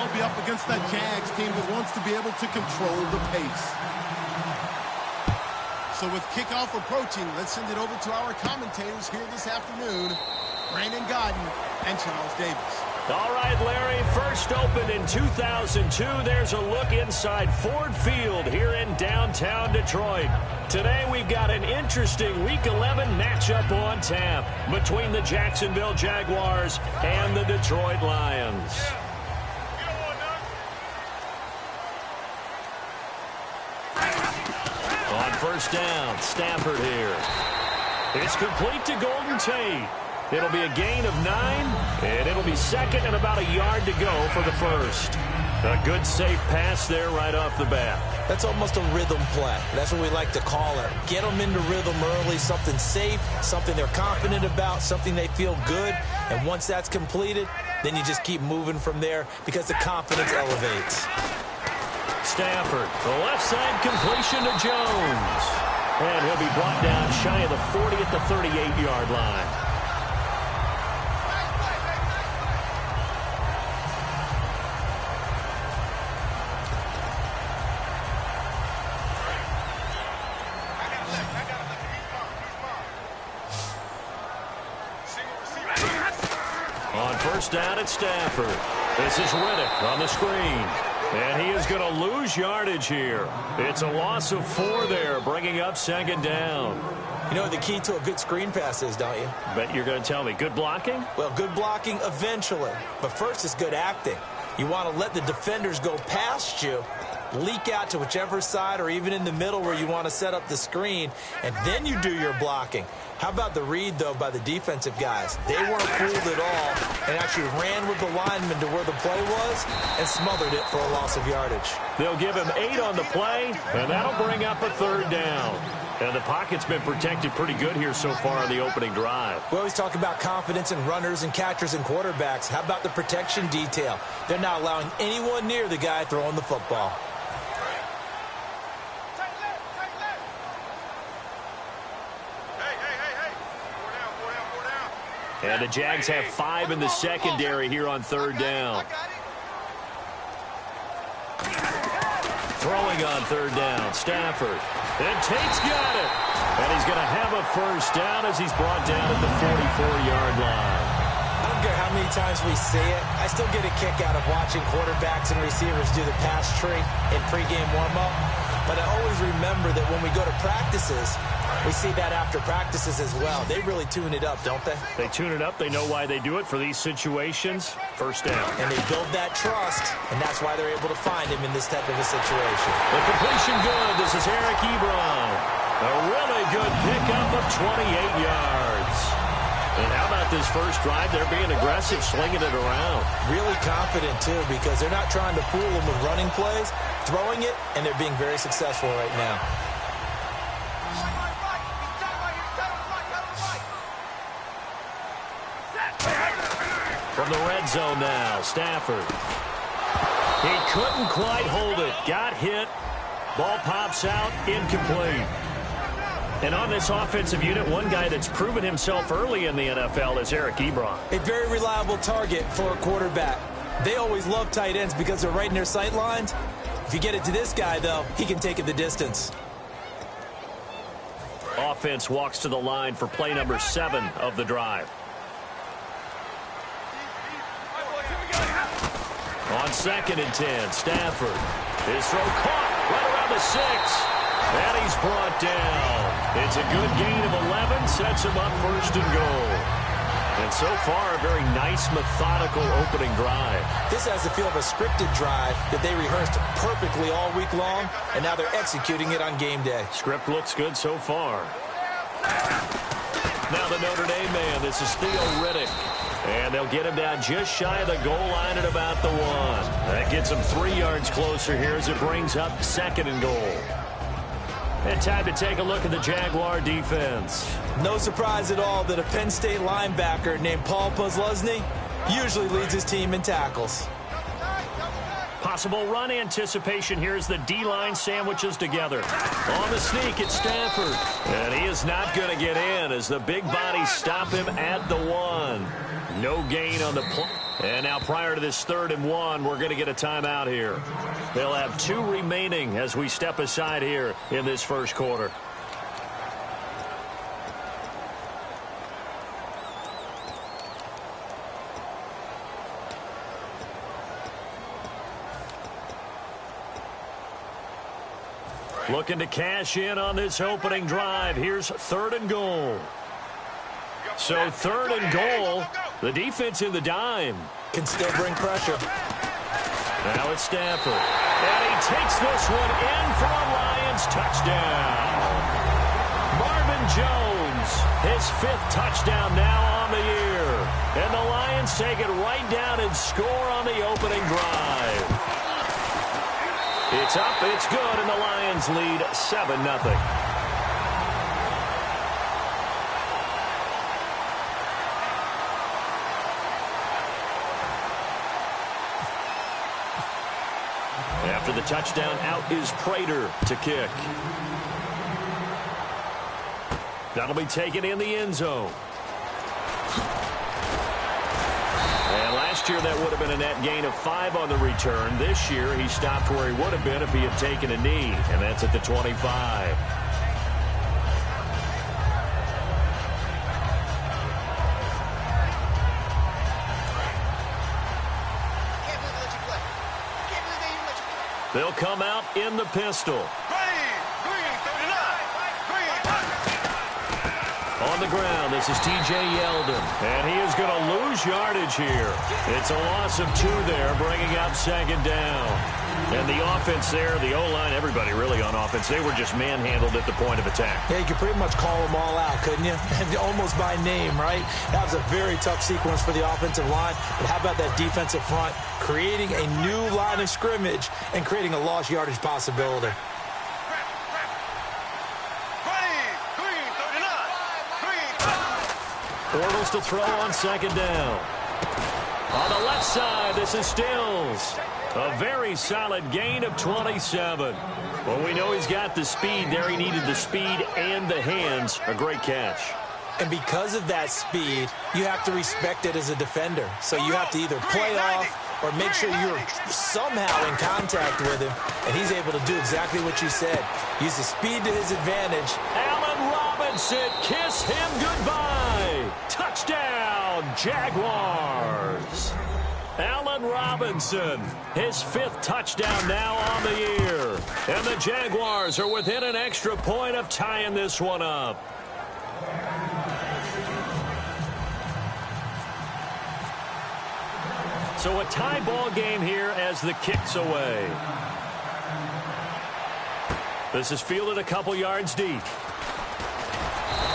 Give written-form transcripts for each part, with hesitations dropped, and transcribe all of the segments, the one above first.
they'll be up against that Jags team that wants to be able to control the pace. So with kickoff approaching, let's send it over to our commentators here this afternoon, Brandon Godden and Charles Davis. All right, Larry, first opened in 2002. There's a look inside Ford Field here in downtown Detroit. Today we've got an interesting Week 11 matchup on tap between the Jacksonville Jaguars and the Detroit Lions. On first down, Stafford here. It's complete to Golden Tate. It'll be a gain of 9, and it'll be second and about a yard to go for the first. A good, safe pass there right off the bat. That's almost a rhythm play. That's what we like to call it. Get them into rhythm early, something safe, something they're confident about, something they feel good. And once that's completed, then you just keep moving from there because the confidence elevates. Stafford, the left side completion to Jones. And he'll be brought down shy of the 40 at the 38-yard line. First down at Stafford. This is Riddick on the screen. And he is going to lose yardage here. It's a loss of 4 there, bringing up second down. You know what the key to a good screen pass is, don't you? Bet you're going to tell me. Good blocking? Well, good blocking eventually. But first is good acting. You want to let the defenders go past you, leak out to whichever side or even in the middle where you want to set up the screen, and then you do your blocking. How about the read, though, by the defensive guys? They weren't fooled at all and actually ran with the lineman to where the play was and smothered it for a loss of yardage. They'll give him 8 on the play, and that'll bring up a third down. And the pocket's been protected pretty good here so far on the opening drive. We always talk about confidence in runners and catchers and quarterbacks. How about the protection detail? They're not allowing anyone near the guy throwing the football. And the Jags have 5 in the secondary here on third down. Throwing on third down, Stafford. And Tate's got it. And he's going to have a first down as he's brought down at the 44-yard line. I don't care how many times we see it. I still get a kick out of watching quarterbacks and receivers do the pass tree in pregame warm-up. But I always remember that when we go to practices, we see that after practices as well. They really tune it up, don't they? They tune it up. They know why they do it for these situations. First down. And they build that trust, and that's why they're able to find him in this type of a situation. The completion good. This is Eric Ebron. A really good pickup of 28 yards. And how about this first drive? They're being aggressive, slinging it around. Really confident, too, because they're not trying to fool them with running plays, throwing it, and they're being very successful right now. From the red zone now, Stafford. He couldn't quite hold it. Got hit. Ball pops out, incomplete. And on this offensive unit, one guy that's proven himself early in the NFL is Eric Ebron. A very reliable target for a quarterback. They always love tight ends because they're right in their sight lines. If you get it to this guy, though, he can take it the distance. Offense walks to the line for play number 7 of the drive. On 2nd and 10, Stafford. His throw caught right around the 6. And he's brought down. It's a good gain of 11. Sets him up first and goal. And so far, a very nice, methodical opening drive. This has the feel of a scripted drive that they rehearsed perfectly all week long, and now they're executing it on game day. Script looks good so far. Now the Notre Dame man, this is Theo Riddick. And they'll get him down just shy of the goal line at about the 1. That gets him 3 yards closer here as it brings up 2nd and goal. And time to take a look at the Jaguar defense. No surprise at all that a Penn State linebacker named Paul Posluszny usually leads his team in tackles. Possible run anticipation here as the D-line sandwiches together. On the sneak, it's Stafford. And he is not going to get in as the big bodies stop him at the 1. No gain on the play. And now prior to this 3rd and 1, we're going to get a timeout here. They'll have 2 remaining as we step aside here in this first quarter. Looking to cash in on this opening drive. Here's 3rd and goal. So 3rd and goal. The defense in the dime. Can still bring pressure. Now it's Stafford. And he takes this one in for a Lions touchdown. Marvin Jones, his 5th touchdown now on the year. And the Lions take it right down and score on the opening drive. It's up, it's good, and the Lions lead 7-0. After the touchdown, out is Prater to kick. That'll be taken in the end zone. And last year, that would have been a net gain of 5 on the return. This year, he stopped where he would have been if he had taken a knee, and that's at the 25. They'll come out in the pistol. On the ground, this is T.J. Yeldon, and he is going to lose yardage here. It's a loss of 2 there, bringing up 2nd down. And the offense there, the O-line, everybody really on offense, they were just manhandled at the point of attack. Yeah, you could pretty much call them all out, couldn't you? Almost by name, right? That was a very tough sequence for the offensive line. But how about that defensive front creating a new line of scrimmage and creating a lost yardage possibility? Bortles to throw on 2nd down. On the left side, this is Stills. A very solid gain of 27. Well, we know he's got the speed there. He needed the speed and the hands. A great catch. And because of that speed, you have to respect it as a defender. So you have to either play off or make sure you're somehow in contact with him. And he's able to do exactly what you said. Use the speed to his advantage. Allen Robinson, kiss him goodbye. Touchdown, Jaguars. Allen Robinson, his 5th touchdown now on the year. And the Jaguars are within an extra point of tying this one up. So a tie ball game here as the kick's away. This is fielded a couple yards deep.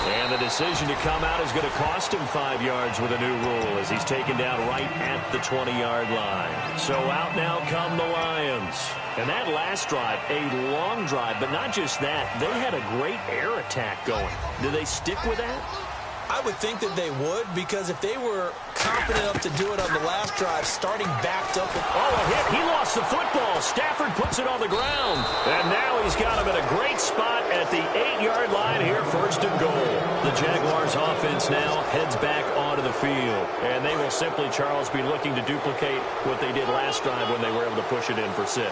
And the decision to come out is going to cost him 5 yards with a new rule as he's taken down right at the 20-yard line. So out now come the Lions. And that last drive, a long drive, but not just that. They had a great air attack going. Do they stick with that? I would think that they would, because if they were confident enough to do it on the last drive, starting backed up. Oh, a hit. He lost the football. Stafford puts it on the ground. And now he's got him in a great spot at the 8-yard line here, 1st and goal. The Jaguars offense now heads back onto the field. And they will simply, Charles, be looking to duplicate what they did last drive when they were able to push it in for 6.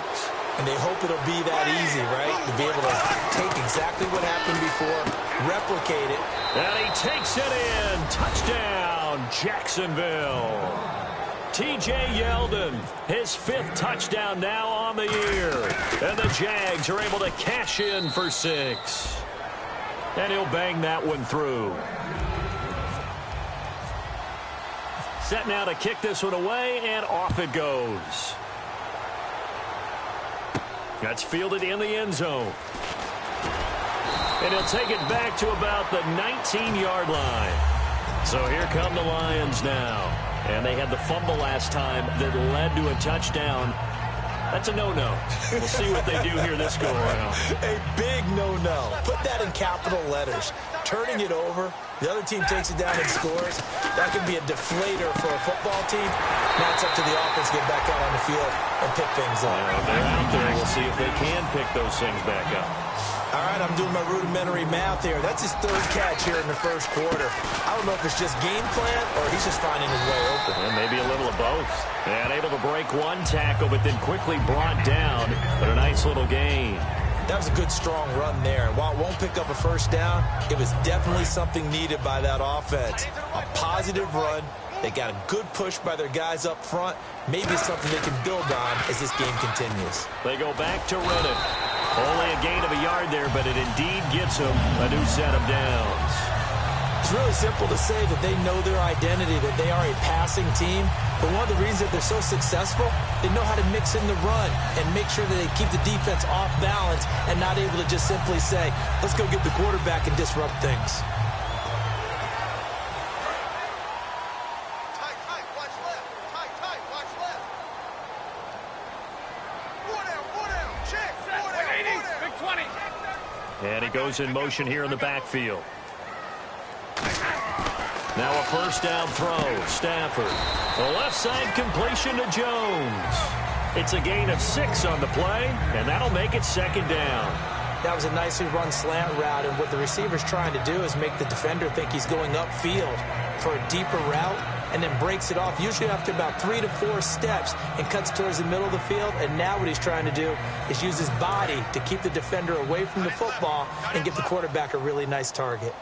And they hope it'll be that easy, right? To be able to take exactly what happened before, replicate it. And he takes it in. Touchdown, Jacksonville. T.J. Yeldon, his 5th touchdown now on the year. And the Jags are able to cash in for 6. And he'll bang that one through. Set now to kick this one away, and off it goes. That's fielded in the end zone. And he'll take it back to about the 19-yard line. So here come the Lions now. And they had the fumble last time that led to a touchdown. That's a no-no. We'll see what they do here this go-around. A big no-no. Put that in capital letters. Turning it over, the other team takes it down and scores. That could be a deflator for a football team. Now it's up to the offense to get back out on the field and pick things up. They're out there. We'll see if they can pick those things back up. All right, I'm doing my rudimentary math here. That's his third catch here in the first quarter. I don't know if it's just game plan or he's just finding his way open. And maybe a little of both. And able to break one tackle, but then quickly brought down. But a nice little gain. That was a good, strong run there. And while it won't pick up a first down, it was definitely something needed by that offense. A positive run. They got a good push by their guys up front. Maybe something they can build on as this game continues. They go back to run it. Only a gain of a yard there, but it indeed gets them a new set of downs. It's really simple to say that they know their identity, that they are a passing team. But one of the reasons that they're so successful, they know how to mix in the run and make sure that they keep the defense off balance and not able to just simply say, let's go get the quarterback and disrupt things. And he goes in motion here in the backfield. Now a first down throw. Stafford. The left side completion to Jones. It's a gain of 6 on the play, and that'll make it second down. That was a nicely run slant route, and what the receiver's trying to do is make the defender think he's going upfield for a deeper route, and then breaks it off, usually after about 3 to 4 steps, and cuts towards the middle of the field. And now what he's trying to do is use his body to keep the defender away from the football and get the quarterback a really nice target.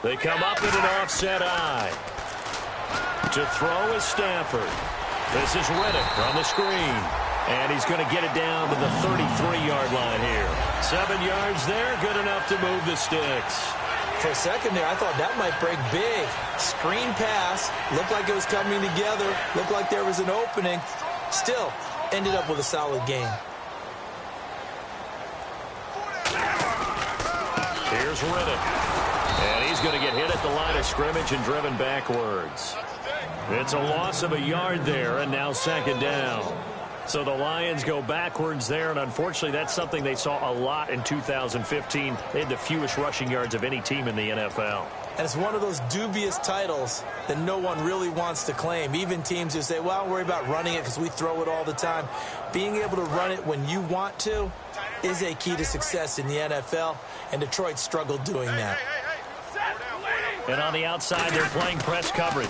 They come up with an offset eye. To throw is Stafford. This is Riddick on the screen. And he's going to get it down to the 33-yard line here. 7 yards there, good enough to move the sticks. For a second there, I thought that might break big. Screen pass. Looked like it was coming together. Looked like there was an opening. Still, ended up with a solid game. Here's Riddick. And he's going to get hit at the line of scrimmage and driven backwards. It's a loss of a yard there, and now second down. So the Lions go backwards there, and unfortunately that's something they saw a lot in 2015. They had the fewest rushing yards of any team in the NFL. And it's one of those dubious titles that no one really wants to claim. Even teams who say, well, don't worry about running it because we throw it all the time. Being able to run it when you want to is a key to success in the NFL, and Detroit struggled doing that. And on the outside, they're playing press coverage.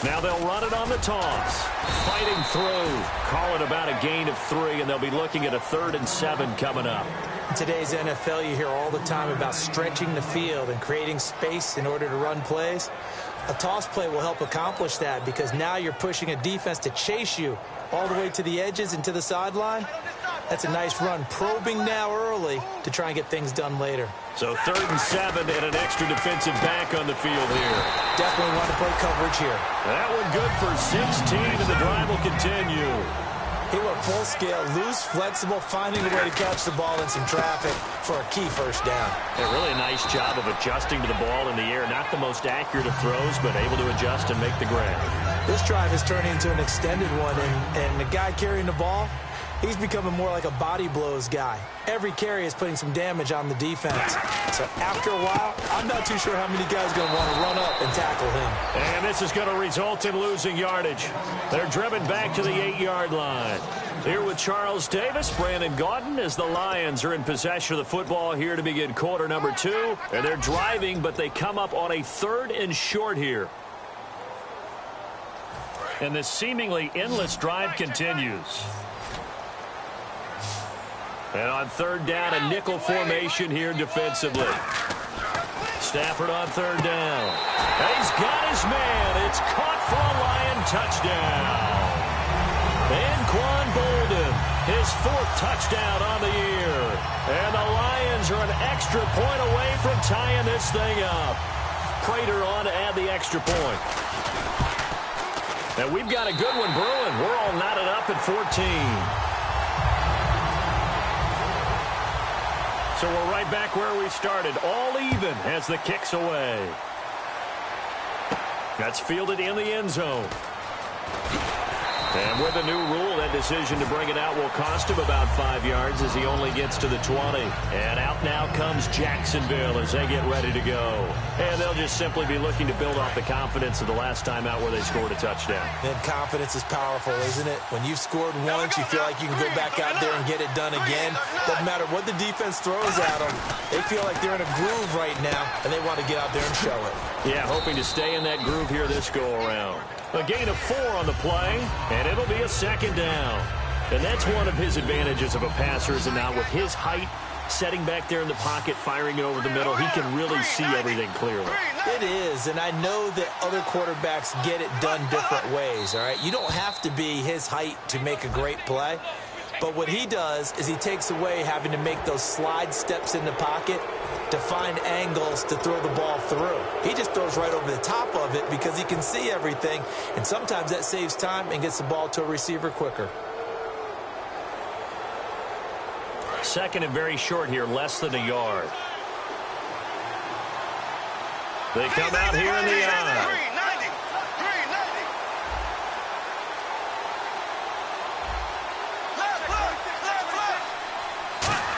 Now they'll run it on the toss. Fighting through. Call it about a gain of 3, and they'll be looking at a 3rd and 7 coming up. In today's NFL, you hear all the time about stretching the field and creating space in order to run plays. A toss play will help accomplish that because now you're pushing a defense to chase you all the way to the edges and to the sideline. That's a nice run, probing now early to try and get things done later. So 3rd and 7 and an extra defensive back on the field here. Definitely want to play coverage here. That one good for 16, and the drive will continue. He went full scale, loose, flexible, finding a way to catch the ball in some traffic for a key first down. A really nice job of adjusting to the ball in the air. Not the most accurate of throws, but able to adjust and make the grab. This drive has turned into an extended one, and the guy carrying the ball, he's becoming more like a body blows guy. Every carry is putting some damage on the defense. So after a while, I'm not too sure how many guys are going to want to run up and tackle him. And this is going to result in losing yardage. They're driven back to the 8-yard line. Here with Charles Davis, Brandon Gaudin, as the Lions are in possession of the football here to begin quarter number 2. And they're driving, but they come up on a 3rd and short here. And this seemingly endless drive continues. And on 3rd down, a nickel formation here defensively. Stafford on 3rd down. He's got his man. It's caught for a Lion touchdown. Anquan Bolden, his 4th touchdown on the year. And the Lions are an extra point away from tying this thing up. Prater on to add the extra point. And we've got a good one brewing. We're all knotted up at 14. So we're right back where we started, all even as the kick's away. That's fielded in the end zone. And with a new rule, that that decision to bring it out will cost him about 5 yards as he only gets to the 20. And out now comes Jacksonville as they get ready to go. And they'll just simply be looking to build off the confidence of the last time out where they scored a touchdown. And confidence is powerful, isn't it? When you've scored once, you feel like you can go back out there and get it done again. Doesn't matter what the defense throws at them. They feel like they're in a groove right now, and they want to get out there and show it. Yeah, hoping to stay in that groove here this go-around. A gain of 4 on the play, and it'll be a second down. And that's one of his advantages of a passer, is now with his height, setting back there in the pocket, firing it over the middle, he can really see everything clearly. It is, and I know that other quarterbacks get it done different ways, all right? You don't have to be his height to make a great play, but what he does is he takes away having to make those slide steps in the pocket to find angles to throw the ball through. He just throws right over the top of it because he can see everything, and sometimes that saves time and gets the ball to a receiver quicker. Second and very short here, less than a yard. They come out here in the eye.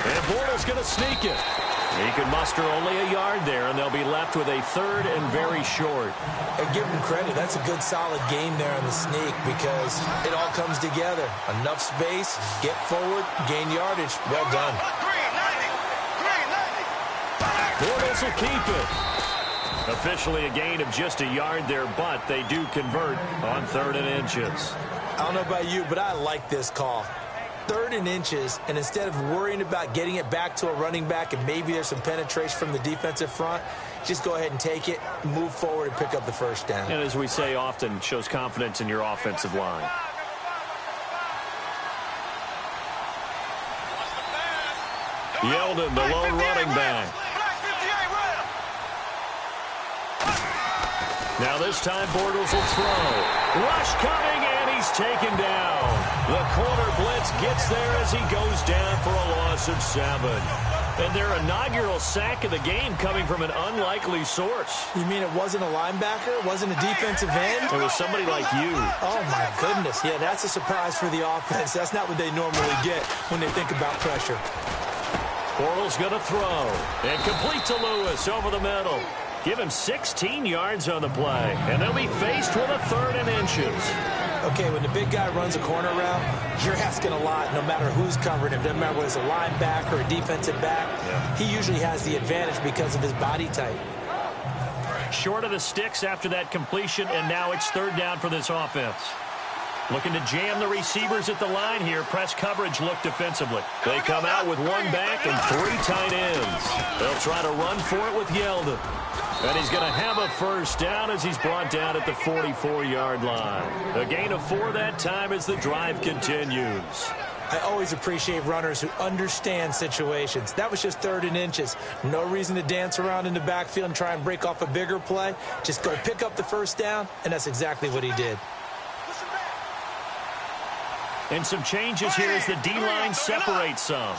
And Bortles going to sneak it. He can muster only a yard there, and they'll be left with a third and very short. And give him credit. That's a good, solid game there on the sneak because it all comes together. Enough space, get forward, gain yardage. Well done. Bortles will keep it. Officially a gain of just a yard there, but they do convert on 3rd and inches. I don't know about you, but I like this call. 3rd and inches, and instead of worrying about getting it back to a running back and maybe there's some penetration from the defensive front, just go ahead and take it, move forward, and pick up the first down. And as we say often, shows confidence in your offensive line. Yeldon, the lone running back. Now this time Bortles will throw. Rush coming, and he's taken down. The corner blitz gets there as he goes down for a loss of 7. And their inaugural sack of the game coming from an unlikely source. You mean it wasn't a linebacker? It wasn't a defensive end? It was somebody like you. Oh, my goodness. Yeah, that's a surprise for the offense. That's not what they normally get when they think about pressure. Bortles going to throw. And complete to Lewis over the middle. Give him 16 yards on the play. And they'll be faced with a 3rd and inches. Okay, when the big guy runs a corner route, you're asking a lot no matter who's covering him. Doesn't matter whether it's a linebacker or a defensive back. Yeah. He usually has the advantage because of his body type. Short of the sticks after that completion, and now it's 3rd down for this offense. Looking to jam the receivers at the line here. Press coverage look defensively. They come out with 1 back and 3 tight ends. They'll try to run for it with Yeldon. And he's going to have a first down as he's brought down at the 44-yard line. A gain of 4 that time as the drive continues. I always appreciate runners who understand situations. That was just 3rd and inches. No reason to dance around in the backfield and try and break off a bigger play. Just go pick up the first down, and that's exactly what he did. And some changes here as the D-line separates some.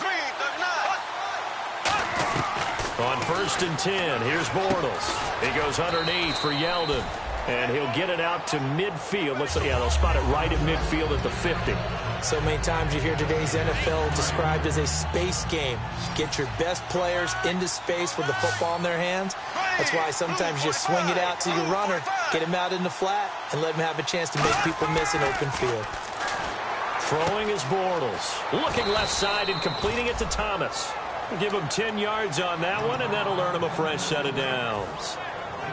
On 1st and 10, here's Bortles. He goes underneath for Yeldon. And he'll get it out to midfield. Looks like, yeah, they'll spot it right at midfield at the 50. So many times you hear today's NFL described as a space game. Get your best players into space with the football in their hands. That's why sometimes you just swing it out to your runner, get him out in the flat, and let him have a chance to make people miss an open field. Throwing is Bortles. Looking left side and completing it to Thomas. Give him 10 yards on that one, and that'll earn him a fresh set of downs.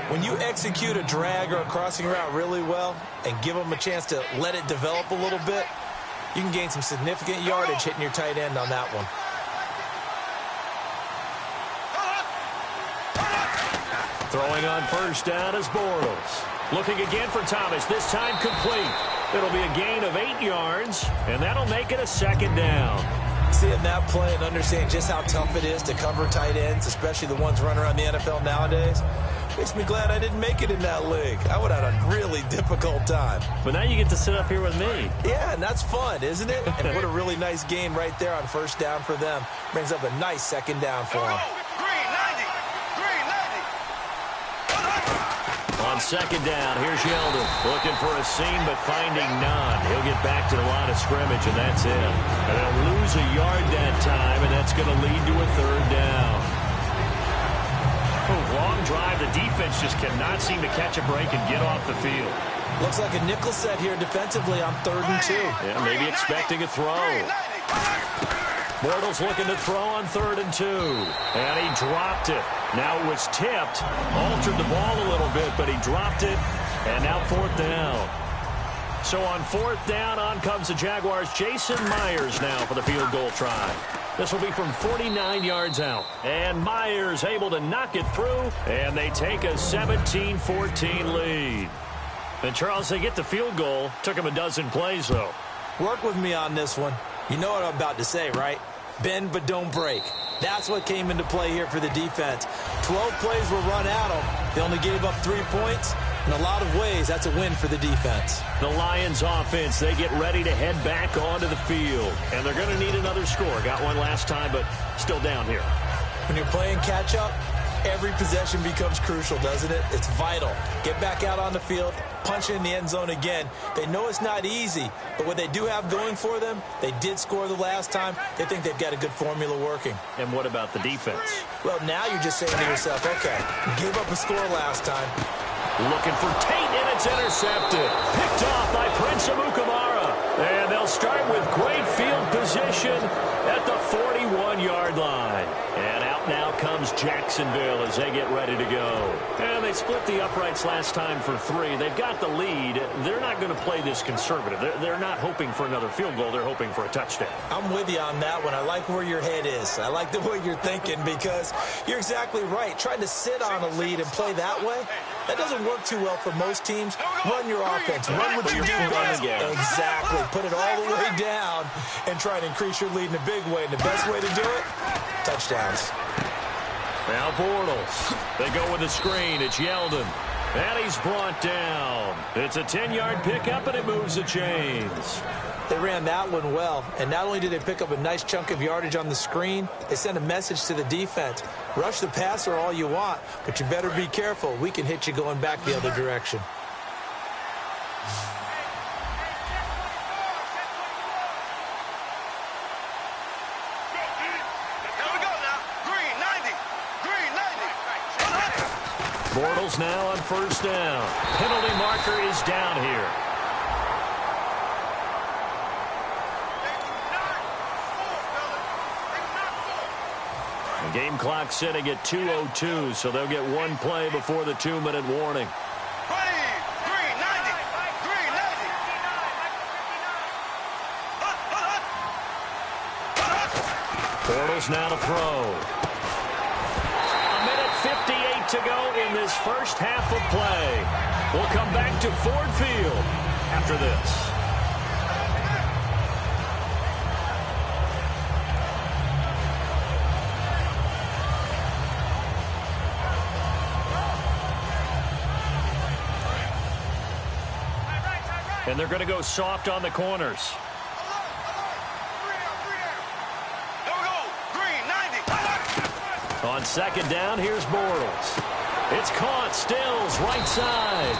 When you execute a drag or a crossing route really well and give them a chance to let it develop a little bit, you can gain some significant yardage hitting your tight end on that one. Throwing on first down is Bortles. Looking again for Thomas, this time complete. It'll be a gain of 8 yards, and that'll make it a second down. Seeing that play and understanding just how tough it is to cover tight ends, especially the ones running around the NFL nowadays, makes me glad I didn't make it in that league. I would have had a really difficult time. But now you get to sit up here with me. Yeah, and that's fun, isn't it? And what a really nice gain right there on first down for them. Brings up a nice second down for them. On second down, here's Yeldon looking for a seam but finding none. He'll get back to the line of scrimmage, and that's it. And they'll lose a yard that time, and that's going to lead to a third down. Long drive. The defense just cannot seem to catch a break and get off the field. Looks like a nickel set here defensively on 3rd and 2. Yeah, maybe expecting a throw. Bortles looking to throw on 3rd and 2. And he dropped it. Now it was tipped. Altered the ball a little bit, but he dropped it. And now 4th down. So on 4th down, on comes the Jaguars. Jason Myers now for the field goal try. This will be from 49 yards out. And Myers able to knock it through. And they take a 17-14 lead. And, Charles, they get the field goal. Took them a dozen plays, though. Work with me on this one. You know what I'm about to say, right? Bend but don't break. That's what came into play here for the defense. 12 plays were run at them. They only gave up 3 points. In a lot of ways, that's a win for the defense. The Lions offense, they get ready to head back onto the field. And they're going to need another score. Got one last time, but still down here. When you're playing catch-up, every possession becomes crucial, doesn't it? It's vital. Get back out on the field, punch it in the end zone again. They know it's not easy, but what they do have going for them, they did score the last time. They think they've got a good formula working. And what about the defense? Well, now you're just saying to yourself, okay, gave up a score last time. Looking for Tate, and it's intercepted. Picked off by Prince Amukamara. And they'll start with great field position at the 41-yard line. And out now comes Jacksonville as they get ready to go. And they split the uprights last time for 3. They've got the lead. They're not going to play this conservative. They're not hoping for another field goal. They're hoping for a touchdown. I'm with you on that one. I like where your head is. I like the way you're thinking because you're exactly right. Trying to sit on a lead and play that way, that doesn't work too well for most teams. Run your offense. Run what you do best. Exactly. Put it all the way down and try to increase your lead in a big way. And the best way to do it, touchdowns. Now Bortles. They go with the screen. It's Yeldon. And he's brought down. It's a 10-yard pickup, and it moves the chains. They ran that one well, and not only did they pick up a nice chunk of yardage on the screen, they sent a message to the defense. Rush the passer all you want, but you better be careful. We can hit you going back the other direction. Bortles now on 1st down. Penalty marker is down here. The game clock sitting at 2:02, so they'll get one play before the 2-minute warning. Bortles now to throw. 58 to go in this first half of play. We'll come back to Ford Field after this. And they're going to go soft on the corners. On 2nd down, here's Bortles. It's caught, Stills, right side.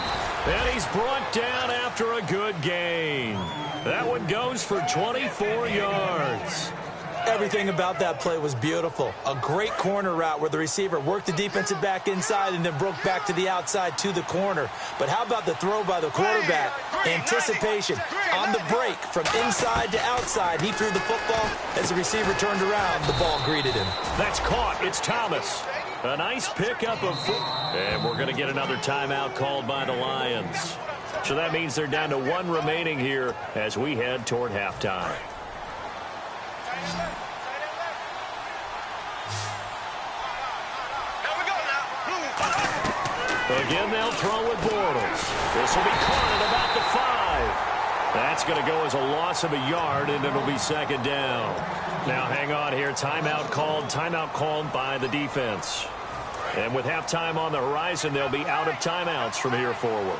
And he's brought down after a good gain. That one goes for 24 yards. Everything about that play was beautiful. A great corner route where the receiver worked the defensive back inside and then broke back to the outside to the corner. But how about the throw by the quarterback? Anticipation on the break from inside to outside. He threw the football. As the receiver turned around, the ball greeted him. That's caught. It's Thomas. A nice pickup of foot. And we're going to get another timeout called by the Lions. So that means they're down to 1 remaining here as we head toward halftime. Again, they'll throw with Bortles. This will be caught at about the 5. That's going to go as a loss of a yard, and it'll be 2nd down. Now, hang on here. Timeout called by the defense. And with halftime on the horizon, they'll be out of timeouts from here forward.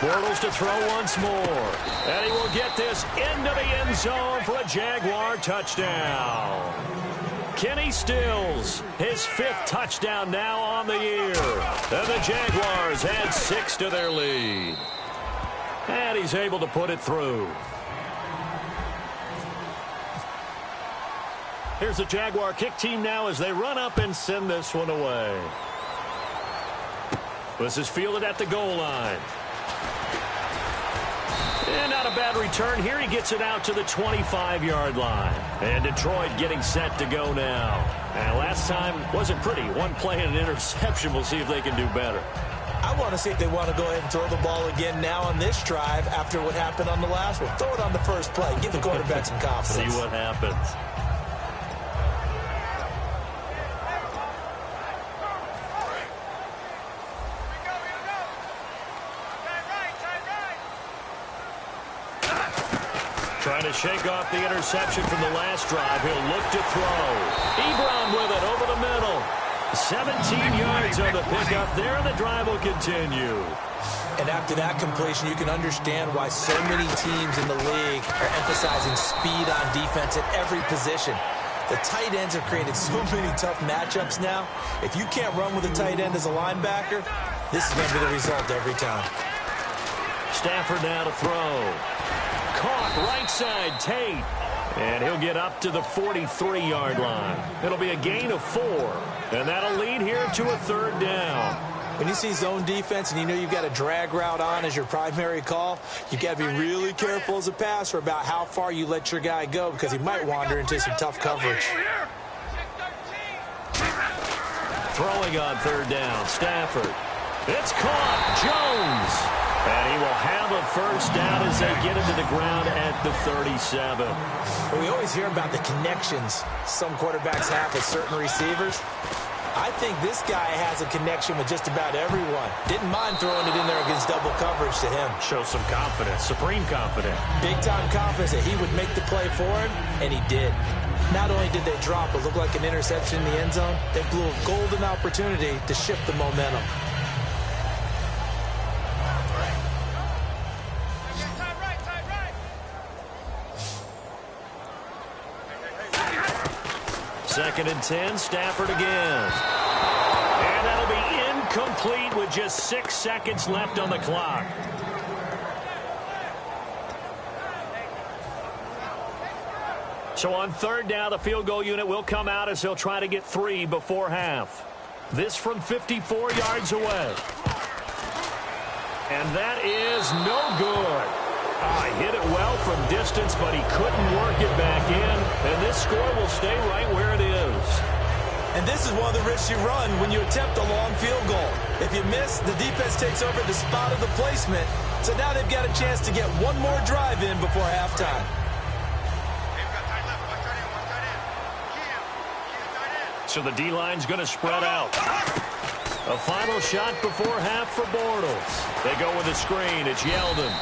Bortles to throw once more. And he will get this into the end zone for a Jaguar touchdown. Kenny Stills, his 5th touchdown now on the year. And the Jaguars add 6 to their lead. And he's able to put it through. Here's the Jaguar kick team now as they run up and send this one away. This is fielded at the goal line. And not a bad return here. He gets it out to the 25-yard line. And Detroit getting set to go now. And last time wasn't pretty. One play and an interception. We'll see if they can do better. I want to see if they want to go ahead and throw the ball again now on this drive after what happened on the last one. Throw it on the first play. Give the quarterback some confidence. See what happens. Trying to shake off the interception from the last drive. He'll look to throw. Ebron with it over the middle. 17 yards on the pickup there, and the drive will continue. And after that completion, you can understand why so many teams in the league are emphasizing speed on defense at every position. The tight ends have created so many tough matchups now. If you can't run with a tight end as a linebacker, this is going to be the result every time. Stafford now to throw. Caught right side, Tate. And he'll get up to the 43-yard line. It'll be a gain of 4. And that'll lead here to a 3rd down. When you see zone defense and you know you've got a drag route on as your primary call, you've got to be really careful as a passer about how far you let your guy go because he might wander into some tough coverage. Throwing on 3rd down, Stafford. It's caught, Jones. And he will have a 1st down as they get into the ground at the 37. Well, we always hear about the connections some quarterbacks have with certain receivers. I think this guy has a connection with just about everyone. Didn't mind throwing it in there against double coverage to him. Shows some confidence, supreme confidence. Big-time confidence that he would make the play for him, and he did. Not only did they drop what looked like an interception in the end zone, they blew a golden opportunity to shift the momentum. Second and 10, Stafford again. And that'll be incomplete with just 6 seconds left on the clock. So on 3rd down, the field goal unit will come out as they'll try to get 3 before half. This from 54 yards away. And that is no good. He hit it well from distance, but he couldn't work it back in. And this score will stay right where it is. And this is one of the risks you run when you attempt a long field goal. If you miss, the defense takes over the spot of the placement. So now they've got a chance to get one more drive in before halftime. So the D-line's going to spread out. A final shot before half for Bortles. They go with a screen. It's Yeldon.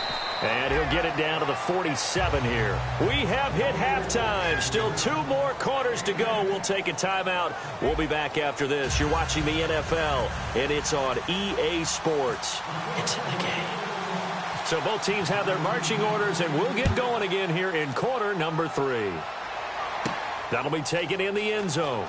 And he'll get it down to the 47 here. We have hit halftime. Still 2 more quarters to go. We'll take a timeout. We'll be back after this. You're watching the NFL, and it's on EA Sports. It's in the game. So both teams have their marching orders, and we'll get going again here in quarter number 3. That'll be taken in the end zone.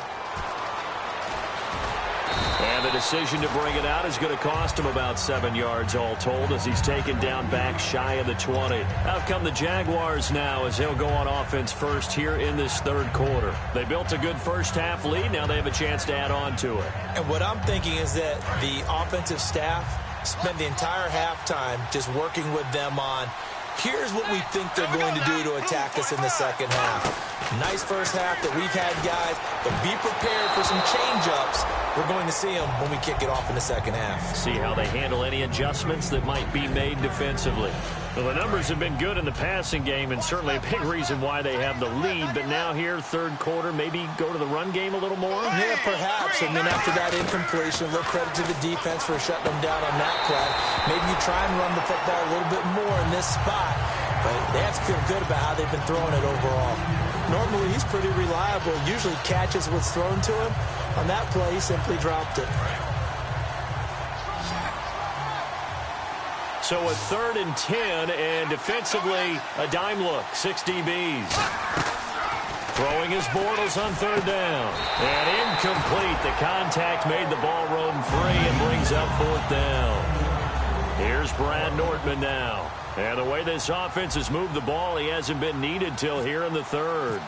And the decision to bring it out is going to cost him about 7 yards all told as he's taken down back shy of the 20. Out come the Jaguars now as they'll go on offense first here in this 3rd quarter. They built a good first half lead. Now they have a chance to add on to it. And what I'm thinking is that the offensive staff spent the entire halftime just working with them on here's what we think they're going to do to attack us in the second half. Nice first half that we've had, guys, but be prepared for some change-ups. We're going to see them when we kick it off in the second half. See how they handle any adjustments that might be made defensively. Well, the numbers have been good in the passing game and certainly a big reason why they have the lead. But now here, 3rd quarter, maybe go to the run game a little more? Yeah, perhaps. I mean, after that incompletion, a little credit to the defense for shutting them down on that play. Maybe you try and run the football a little bit more in this spot. But they have to feel good about how they've been throwing it overall. Normally, he's pretty reliable. Usually catches what's thrown to him. On that play, he simply dropped it. So a 3rd and 10, and defensively, a dime look. 6 DBs. Throwing his Bortles on third down. And incomplete. The contact made the ball roam free and brings up fourth down. Here's Brad Nortman now. And the way this offense has moved the ball, he hasn't been needed till here in the third.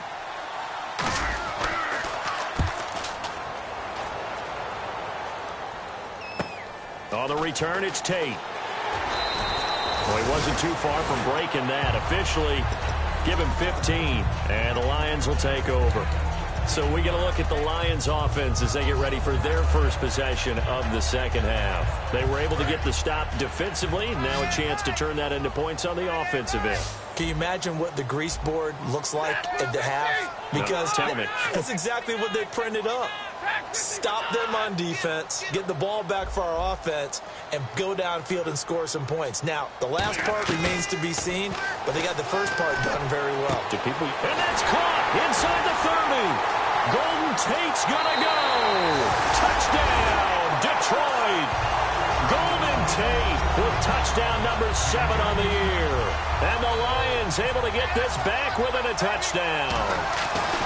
On the return, it's Tate. Well, he wasn't too far from breaking that. Officially, give him 15, and the Lions will take over. So we get a look at the Lions offense as they get ready for their first possession of the second half. They were able to get the stop defensively. Now a chance to turn that into points on the offensive end. Can you imagine what the grease board looks like at the half? Because that's exactly what they printed up. Stop them on defense, get the ball back for our offense, and go downfield and score some points. Now, the last part remains to be seen, but they got the first part done very well. And that's caught inside the 30. Golden Tate's gonna go. Touchdown, Detroit. Golden Tate with touchdown number 7 on the year. And the Lions able to get this back within a touchdown.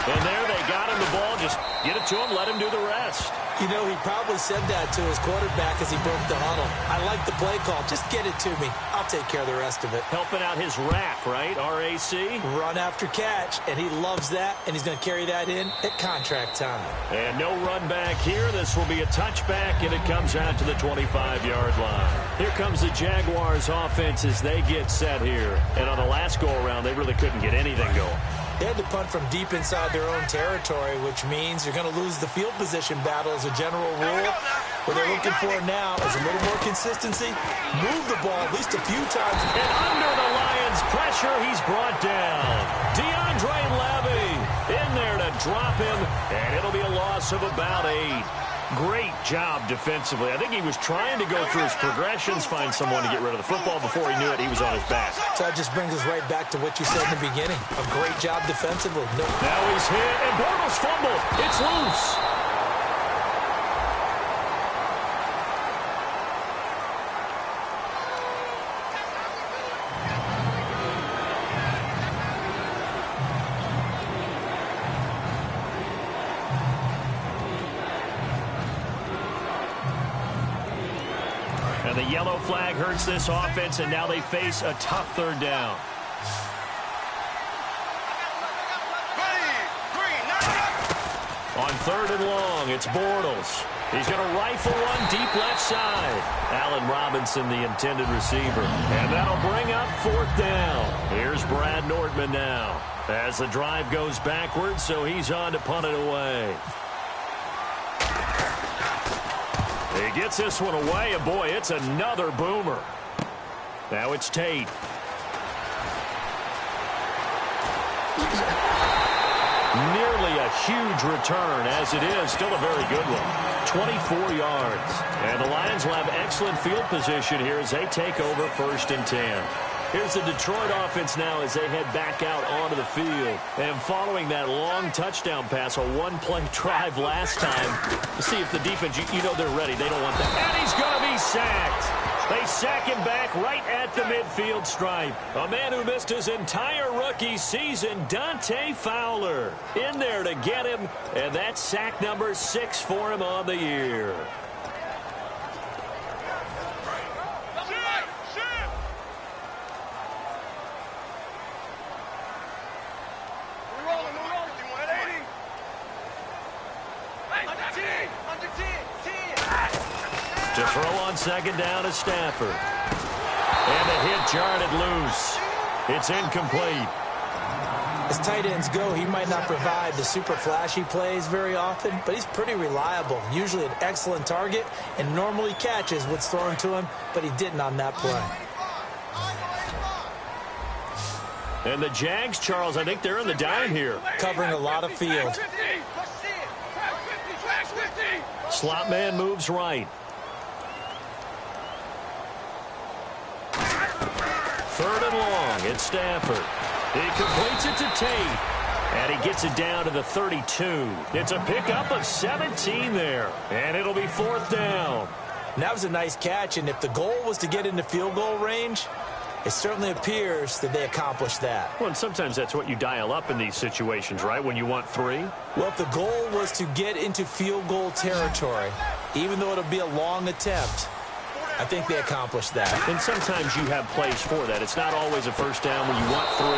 And there they got him the ball. Just get it to him, let him do the rest. You know, he probably said that to his quarterback as he broke the huddle. I like the play call. Just get it to me. I'll take care of the rest of it. Helping out his RAC, right? R-A-C? Run after catch, and he loves that, and he's going to carry that in at contract time. And no run back here. This will be a touchback, and it comes out to the 25-yard line. Here comes the Jaguars offense as they get set here. And on the last go-around, they really couldn't get anything going. They had to punt from deep inside their own territory, which means you're going to lose the field position battle as a general rule. What they're looking for now is a little more consistency. Move the ball at least a few times. And under the Lions' pressure, he's brought down. DeAndre Levy in there to drop him, and it'll be a loss of about 8. Great job defensively. I think he was trying to go through his progressions, find someone to get rid of the football. Before he knew it, he was on his back. So that just brings us right back to what you said in the beginning. A great job defensively. Now he's hit, and Bortles fumbled. It's loose. And the yellow flag hurts this offense, and now they face a tough third down. On third and long, it's Bortles. He's going to rifle one deep left side. Allen Robinson, the intended receiver. And that'll bring up fourth down. Here's Brad Nortman now as the drive goes backwards, so he's on to punt it away. He gets this one away, and boy, it's another boomer. Now it's Tate. Nearly a huge return, as it is. Still a very good one. 24 yards. And the Lions will have excellent field position here as they take over 1st and 10. Here's the Detroit offense now as they head back out onto the field. And following that long touchdown pass, a one-play drive last time, to see if the defense, you know they're ready. They don't want that. And he's going to be sacked. They sack him back right at the midfield stripe. A man who missed his entire rookie season, Dante Fowler, in there to get him. And that's sack number 6 for him on the year. To throw on second down is Stafford. And the hit jarred it loose. It's incomplete. As tight ends go, he might not provide the super flashy plays very often, but he's pretty reliable. Usually an excellent target and normally catches what's thrown to him, but he didn't on that play. And the Jags, Charles, I think they're in the dime here. Covering a lot of field. Slot man moves right. Third and long, it's Stafford. He completes it to Tate. And he gets it down to the 32. It's a pickup of 17 there. And it'll be 4th down. And that was a nice catch, and if the goal was to get into field goal range, it certainly appears that they accomplished that. Well, and sometimes that's what you dial up in these situations, right, when you want 3? Well, if the goal was to get into field goal territory, even though it'll be a long attempt, I think they accomplished that. And sometimes you have plays for that. It's not always a first down when you want 3,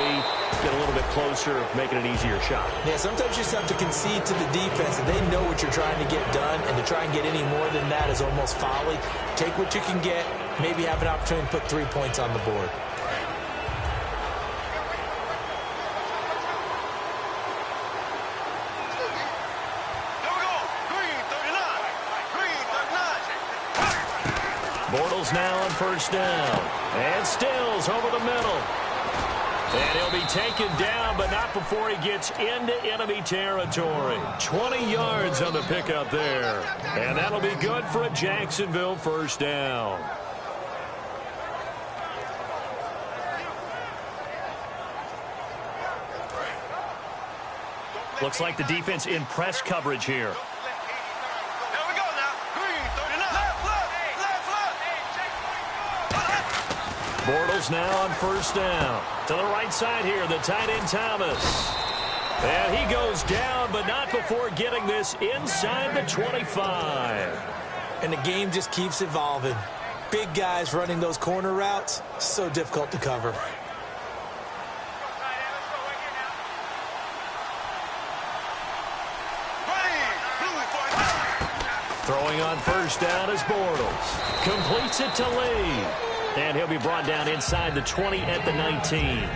get a little bit closer, making an easier shot. Yeah, sometimes you just have to concede to the defense, and they know what you're trying to get done, and to try and get any more than that is almost folly. Take what you can get, maybe have an opportunity to put 3 points on the board. Bortles now on first down. And Stills over the middle. And he'll be taken down, but not before he gets into enemy territory. 20 yards on the pickup there. And that'll be good for a Jacksonville first down. Looks like the defense in press coverage here. Bortles now on first down. To the right side here, the tight end Thomas. And he goes down, but not before getting this inside the 25. And the game just keeps evolving. Big guys running those corner routes, so difficult to cover. Throwing on first down is Bortles. Completes it to Lee. And he'll be brought down inside the 20 at the 19.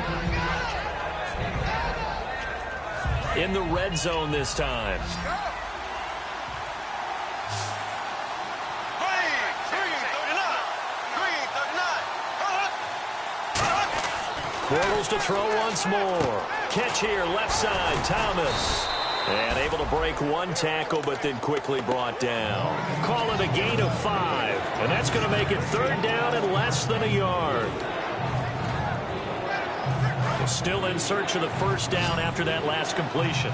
In the red zone this time. Bortles to throw once more. Catch here, left side, Thomas. And able to break 1 tackle, but then quickly brought down. Call it a gain of 5. And that's going to make it third down and less than a yard. Still in search of the first down after that last completion.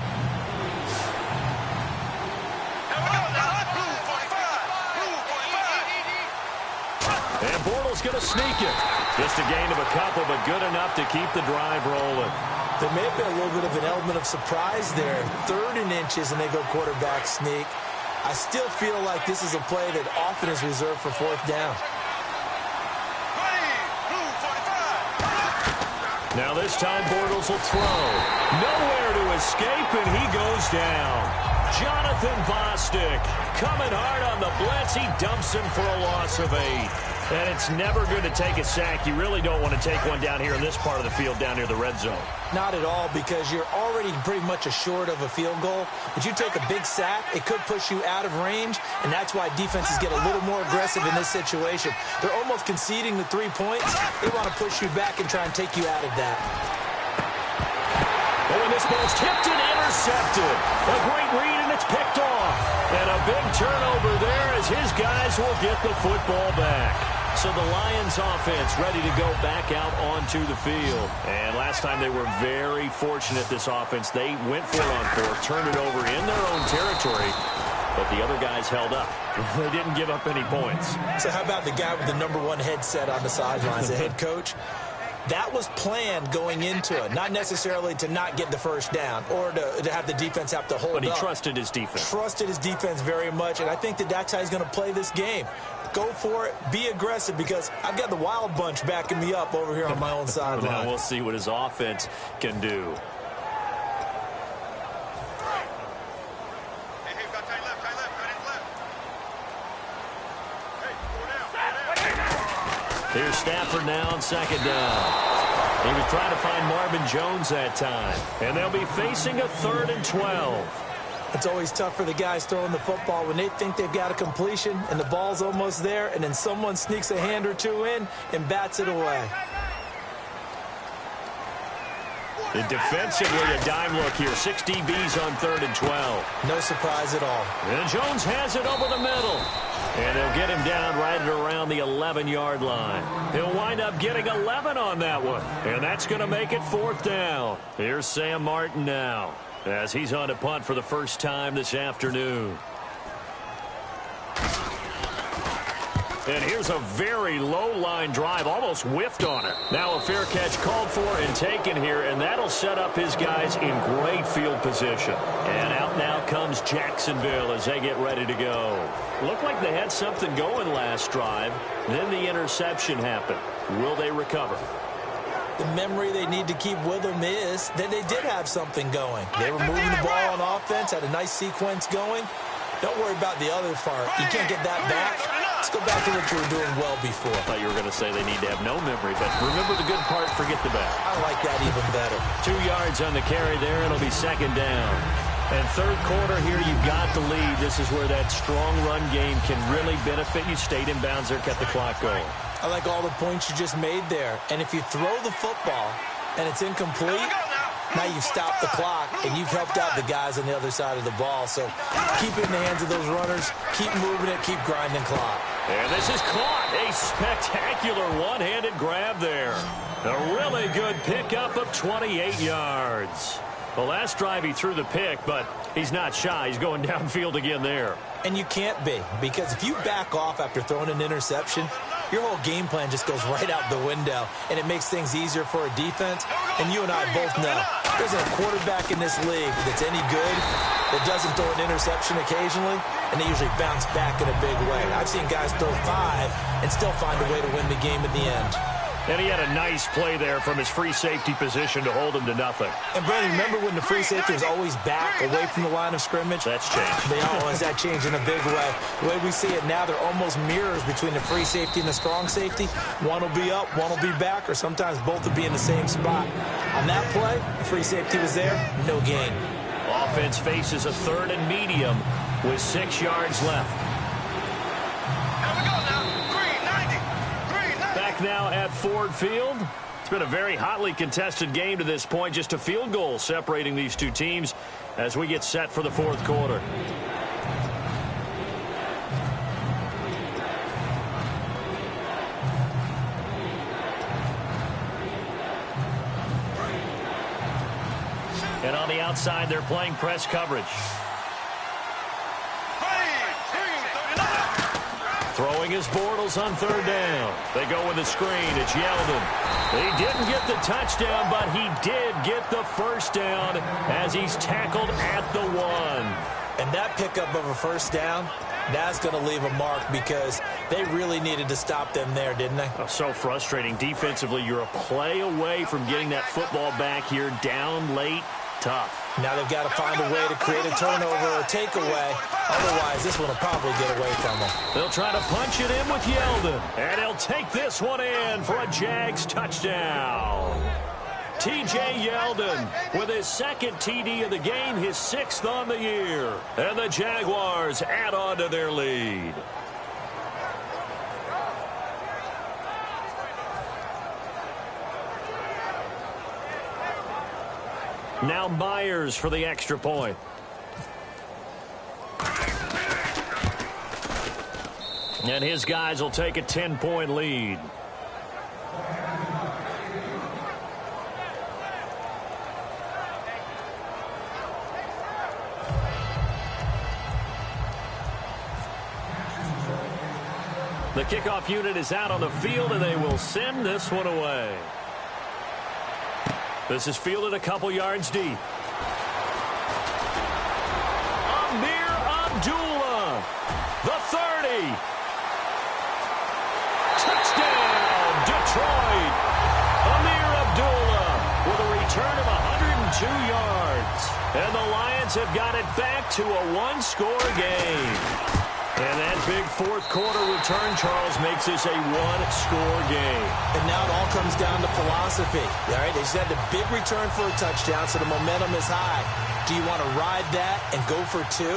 And Bortles going to sneak it. Just a gain of a couple, but good enough to keep the drive rolling. There may have been a little bit of an element of surprise there. 3rd and inches, and they go quarterback sneak. I still feel like this is a play that often is reserved for 4th down. Now this time Bortles will throw. Nowhere to escape, and he goes down. Jonathan Bostic coming hard on the blitz. He dumps him for a loss of 8. And it's never good to take a sack. You really don't want to take one down here in this part of the field, down near the red zone. Not at all, because you're already pretty much assured of a field goal. But you take a big sack, it could push you out of range, and that's why defenses get a little more aggressive in this situation. They're almost conceding the 3 points. They want to push you back and try and take you out of that. Oh, and this ball's tipped and intercepted. A great read, and it's picked off. And a big turnover there as his guys will get the football back. So the Lions offense ready to go back out onto the field. And last time they were very fortunate, this offense. They went for it on 4th, turned it over in their own territory, but the other guys held up. They didn't give up any points. So how about the guy with the #1 headset on the sidelines, the head coach? That was planned going into it, not necessarily to not get the first down or to have the defense have to hold up. But he trusted his defense. Trusted his defense very much, and I think that's how he's going to play this game. Go for it, be aggressive, because I've got the wild bunch backing me up over here on my own sideline. Now we'll see what his offense can do. Here's Stafford now on 2nd down. He was trying to find Marvin Jones that time. And they'll be facing a 3rd and 12. It's always tough for the guys throwing the football when they think they've got a completion and the ball's almost there, and then someone sneaks a hand or two in and bats it away. And defensively, a dime look here. 6 DBs on 3rd and 12. No surprise at all. And Jones has it over the middle. And they'll get him down right at around the 11-yard line. He'll wind up getting 11 on that one. And that's going to make it 4th down. Here's Sam Martin now, as he's on to punt for the first time this afternoon. And here's a very low-line drive, almost whiffed on it. Now a fair catch called for and taken here, and that'll set up his guys in great field position. And out now comes Jacksonville as they get ready to go. Looked like they had something going last drive. Then the interception happened. Will they recover? The memory they need to keep with them is that they did have something going. They were moving the ball on offense, had a nice sequence going. Don't worry about the other part. You can't get that back. Let's go back to what you were doing well before. I thought you were going to say they need to have no memory, but remember the good part, forget the bad. I like that even better. 2 yards on the carry there. It'll be second down. And third quarter here, you've got the lead. This is where that strong run game can really benefit you. Stayed in bounds there, kept the clock going. I like all the points you just made there. And if you throw the football and it's incomplete, now you've stopped the clock and you've helped out the guys on the other side of the ball. So keep it in the hands of those runners. Keep moving it. Keep grinding clock. And this is caught. A spectacular one-handed grab there. A really good pickup of 28 yards. The last drive he threw the pick, but he's not shy. He's going downfield again there. And you can't be, because if you back off after throwing an interception, your whole game plan just goes right out the window, and it makes things easier for a defense. And you and I both know there's a quarterback in this league that's any good that doesn't throw an interception occasionally, and they usually bounce back in a big way. I've seen guys throw 5 and still find a way to win the game at the end. And he had a nice play there from his free safety position to hold him to nothing. And, Brandon, remember when the free safety was always back away from the line of scrimmage? That's changed. They always that changed in a big way. The way we see it now, they're almost mirrors between the free safety and the strong safety. One will be up, one will be back, or sometimes both will be in the same spot. On that play, the free safety was there, no gain. Offense faces a third and medium with 6 yards left. Back now at Ford Field. It's been a very hotly contested game to this point. Just a field goal separating these two teams as we get set for the fourth quarter. And on the outside, they're playing press coverage. Throwing his Bortles on third down. They go with a screen. It's Yeldon. He didn't get the touchdown, but he did get the first down as he's tackled at the 1. And that pickup of a first down, that's going to leave a mark because they really needed to stop them there, didn't they? Oh, so frustrating. Defensively, you're a play away from getting that football back here down late. Tough. Now they've got to find a way to create a turnover or a takeaway. Otherwise, this one will probably get away from them. They'll try to punch it in with Yeldon. And he'll take this one in for a Jags touchdown. T.J. Yeldon with his second TD of the game, his 6th on the year. And the Jaguars add on to their lead. Now Myers for the extra point. And his guys will take a 10-point lead. The kickoff unit is out on the field, and they will send this one away. This is fielded a couple yards deep. Amir Abdullah, the 30. Touchdown, Detroit. Amir Abdullah with a return of 102 yards. And the Lions have got it back to a 1-score game. And that big fourth quarter return, Charles, makes this a 1-score game. And now it all comes down to philosophy. All right, they just had the big return for a touchdown, so the momentum is high. Do you want to ride that and go for 2?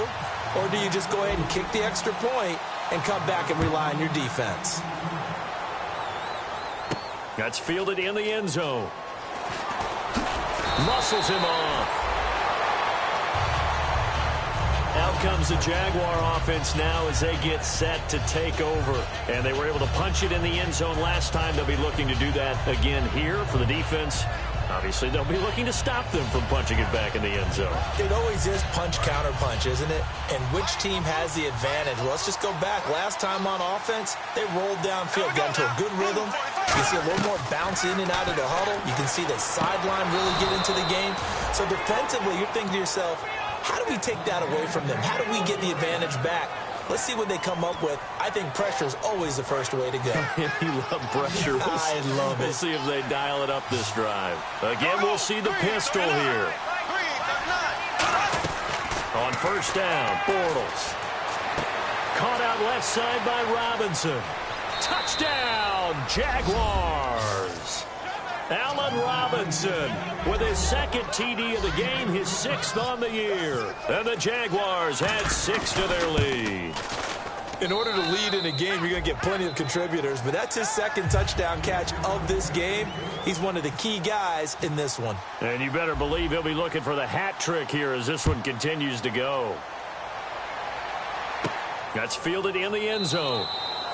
Or do you just go ahead and kick the extra point and come back and rely on your defense? That's fielded in the end zone. Muscles him off. Out comes the Jaguar offense now as they get set to take over. And they were able to punch it in the end zone last time. They'll be looking to do that again here for the defense. Obviously, they'll be looking to stop them from punching it back in the end zone. It always is punch-counter-punch, isn't it? And which team has the advantage? Well, let's just go back. Last time on offense, they rolled downfield, got into a good rhythm. You can see a little more bounce in and out of the huddle. You can see the sideline really get into the game. So defensively, you're thinking to yourself, how do we take that away from them? How do we get the advantage back? Let's see what they come up with. I think pressure is always the first way to go. You love pressure. I love it. We'll see if they dial it up this drive. Again, we'll see the pistol here. On first down, Bortles. Caught out left side by Robinson. Touchdown, Jaguars. Allen Robinson with his second TD of the game, his 6th on the year. And the Jaguars add 6 to their lead. In order to lead in a game, you're going to get plenty of contributors, but that's his second touchdown catch of this game. He's one of the key guys in this one. And you better believe he'll be looking for the hat trick here as this one continues to go. That's fielded in the end zone.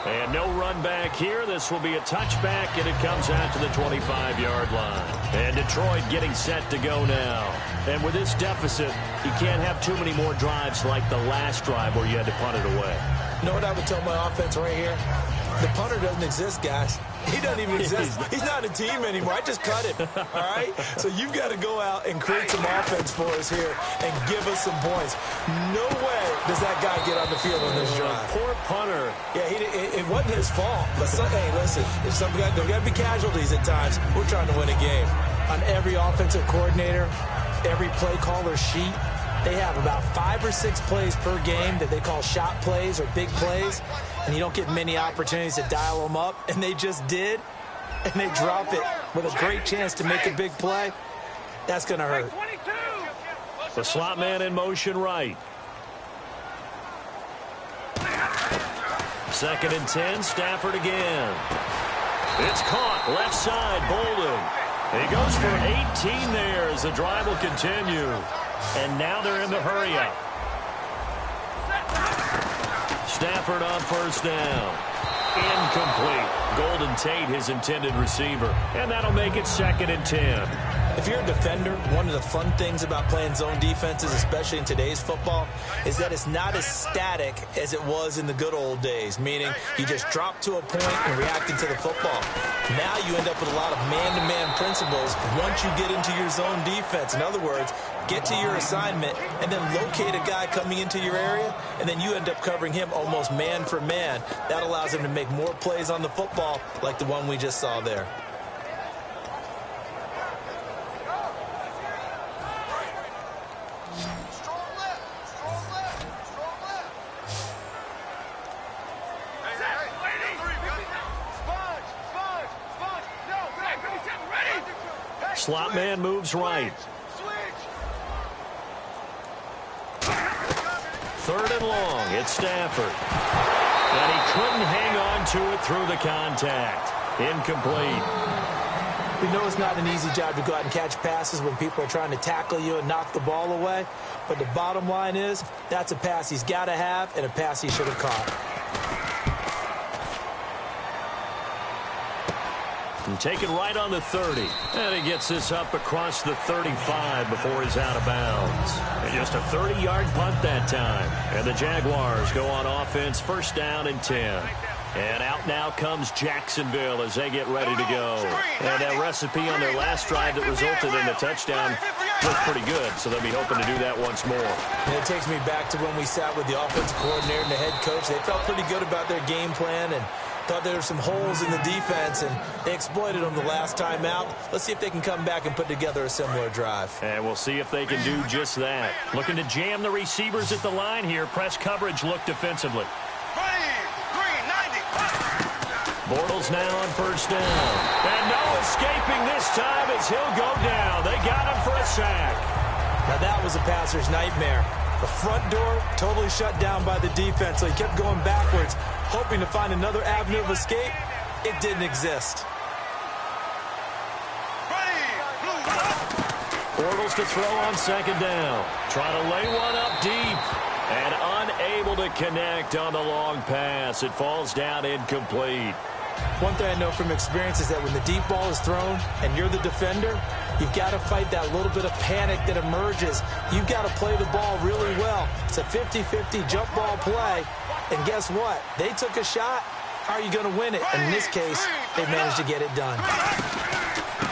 And no run back here. This will be a touchback, and it comes out to the 25-yard line. And Detroit getting set to go now. And with this deficit, you can't have too many more drives like the last drive where you had to punt it away. You know what I would tell my offense right here? The punter doesn't exist, guys. He doesn't even exist. He's not a team anymore. I just cut him, all right? So you've got to go out and create some offense for us here and give us some points. No way does that guy get on the field on this drive. Poor punter. Yeah, it wasn't his fault. But hey, listen, if something there got to be casualties at times. We're trying to win a game. On every offensive coordinator, every play caller sheet, they have about 5 or 6 plays per game that they call shot plays or big plays, and you don't get many opportunities to dial them up, and they just did, and they drop it with a great chance to make a big play. That's going to hurt. The slot man in motion right. 2nd and 10, Stafford again. It's caught, left side, Bolden. He goes for 18 there as the drive will continue. And now they're in the hurry-up. Stafford on first down. Incomplete. Golden Tate, his intended receiver. And that'll make it 2nd and 10. If you're a defender, one of the fun things about playing zone defenses, especially in today's football, is that it's not as static as it was in the good old days, meaning you just drop to a point and reacting to the football. Now you end up with a lot of man-to-man principles once you get into your zone defense. In other words, get to your assignment and then locate a guy coming into your area, and then you end up covering him almost man for man. That allows him to make more plays on the football like the one we just saw there. Slot man moves right. 3rd and long. It's Stafford. And he couldn't hang on to it through the contact. Incomplete. We know it's not an easy job to go out and catch passes when people are trying to tackle you and knock the ball away. But the bottom line is, that's a pass he's got to have and a pass he should have caught. And taken right on the 30. And he gets this up across the 35 before he's out of bounds. And just a 30-yard punt that time. And the Jaguars go on offense, first down and 10. And out now comes Jacksonville as they get ready to go. And that recipe on their last drive that resulted in a touchdown looked pretty good, so they'll be hoping to do that once more. And it takes me back to when we sat with the offensive coordinator and the head coach. They felt pretty good about their game plan and thought there were some holes in the defense, and they exploited them the last time out. Let's see if they can come back and put together a similar drive. And we'll see if they can do just that. Looking to jam the receivers at the line here. Press coverage look defensively. Bortles now on first down. And no escaping this time as he'll go down. They got him for a sack. Now that was a passer's nightmare. The front door totally shut down by the defense, so he kept going backwards, hoping to find another avenue of escape. It didn't exist. Bortles to throw on second down. Trying to lay one up deep. And unable to connect on the long pass. It falls down incomplete. One thing I know from experience is that when the deep ball is thrown and you're the defender, you've got to fight that little bit of panic that emerges. You've got to play the ball really well. It's a 50-50 jump ball play. And guess what? They took a shot. How are you going to win it? And in this case, they managed to get it done.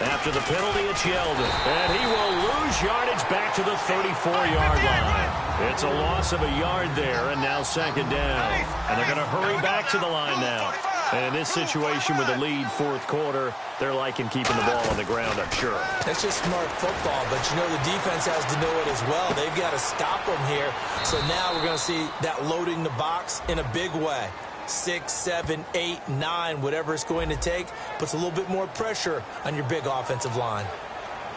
After the penalty, it's Yeldon. And he will lose yardage back to the 34-yard line. It's a loss of a yard there, and now second down. And they're going to hurry back to the line now. And in this situation with the lead fourth quarter, they're liking keeping the ball on the ground, I'm sure. That's just smart football, but you know the defense has to know it as well. They've got to stop them here. So now we're going to see that loading the box in a big way. 6, 7, 8, 9, whatever it's going to take, puts a little bit more pressure on your big offensive line.